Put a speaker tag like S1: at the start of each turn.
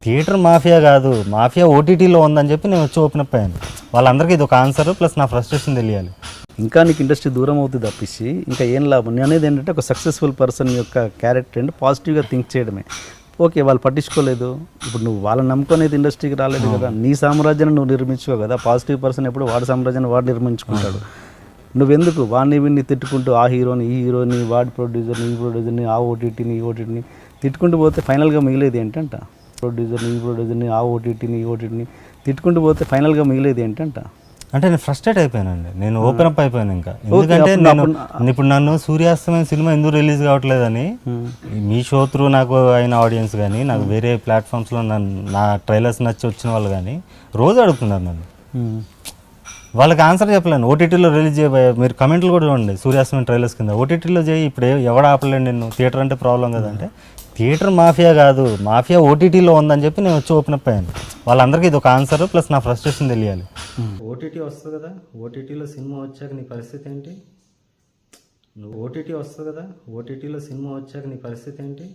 S1: Theatre mafia కాదు, mafia ఓటీటీలో ఉందని చెప్పి నేను వచ్చి ఓపెన్ అప్ అయ్యాను. వాళ్ళందరికీ ఇది ఒక ఆన్సర్ ప్లస్ నా ఫ్రస్ట్రేషన్ తెలియాలి.
S2: ఇంకా నీకు ఇండస్ట్రీ దూరం అవుతుంది తప్పించి ఇంకా ఏం లాభం. నేను అనేది ఏంటంటే ఒక సక్సెస్ఫుల్ పర్సన్ యొక్క క్యారెక్టర్ అంటే పాజిటివ్గా థింక్ చేయడమే. ఓకే, వాళ్ళు పట్టించుకోలేదు, ఇప్పుడు నువ్వు వాళ్ళని నమ్ముకునేది ఇండస్ట్రీకి రాలేదు కదా, నీ సామ్రాజ్యాన్ని నువ్వు నిర్మించుకో కదా. పాజిటివ్ పర్సన్ ఎప్పుడు వాడి సామ్రాజ్యాన్ని వాడు నిర్మించుకుంటాడు. నువ్వెందుకు వాడిని వీడిని తిట్టుకుంటూ ఆ హీరోని ఈ హీరోని వాడి ప్రొడ్యూసర్ని ఈ ప్రొడ్యూసర్ని ఆ ఓటీటీని ఈ ఓటీటీని తిట్టుకుంటూ పోతే ఫైనల్గా మిగిలేది ఏంటంట. ప్రొడ్యూసర్ని ఈ ప్రొడ్యూసర్ని ఆ ఓటీటీని ఈ ఓటీటీని తిట్టుకుంటూ పోతే ఫైనల్గా మిగిలేది ఏంటంట.
S1: అంటే నేను ఫ్రస్ట్రేట్ అయిపోయానండి, నేను ఓపెన్ అప్ అయిపోయాను. ఇంకా ఎందుకంటే నేను ఇప్పుడు నన్ను సూర్యాస్తమైన సినిమా ఎందుకు రిలీజ్ కావట్లేదని మీ షో త్రూ నాకు అయిన ఆడియన్స్ కానీ నాకు వేరే ప్లాట్ఫామ్స్లో నా ట్రైలర్స్ నచ్చి వచ్చిన వాళ్ళు కానీ రోజు అడుగుతున్నారు నన్ను. వాళ్ళకి ఆన్సర్ చెప్పలేను. ఓటీటీలో రిలీజ్ చేయబోయే మీరు కమెంట్లు కూడా చూడండి, సూర్యాస్తమైన ట్రైలర్స్ కింద ఓటీటీలో చేయి, ఇప్పుడు ఎవడ ఆపలేండి నిన్ను, థియేటర్ అంటే ప్రాబ్లం కదా అంటే థియేటర్ మాఫియా కాదు, మాఫియా ఓటీటీలో ఉందని చెప్పి నేను వచ్చి ఓపెన్ అప్ అయ్యాను. వాళ్ళందరికీ ఇది ఒక ఆన్సర్ ప్లస్ నా ఫ్రస్ట్రేషన్ తెలియాలి. ఓటీటీ వస్తుంది కదా, ఓటీటీలో సినిమా వచ్చాక నీ పరిస్థితి ఏంటి? నువ్వు ఓటీటీ వస్తుంది కదా, ఓటీటీలో సినిమా వచ్చాక నీ పరిస్థితి ఏంటి?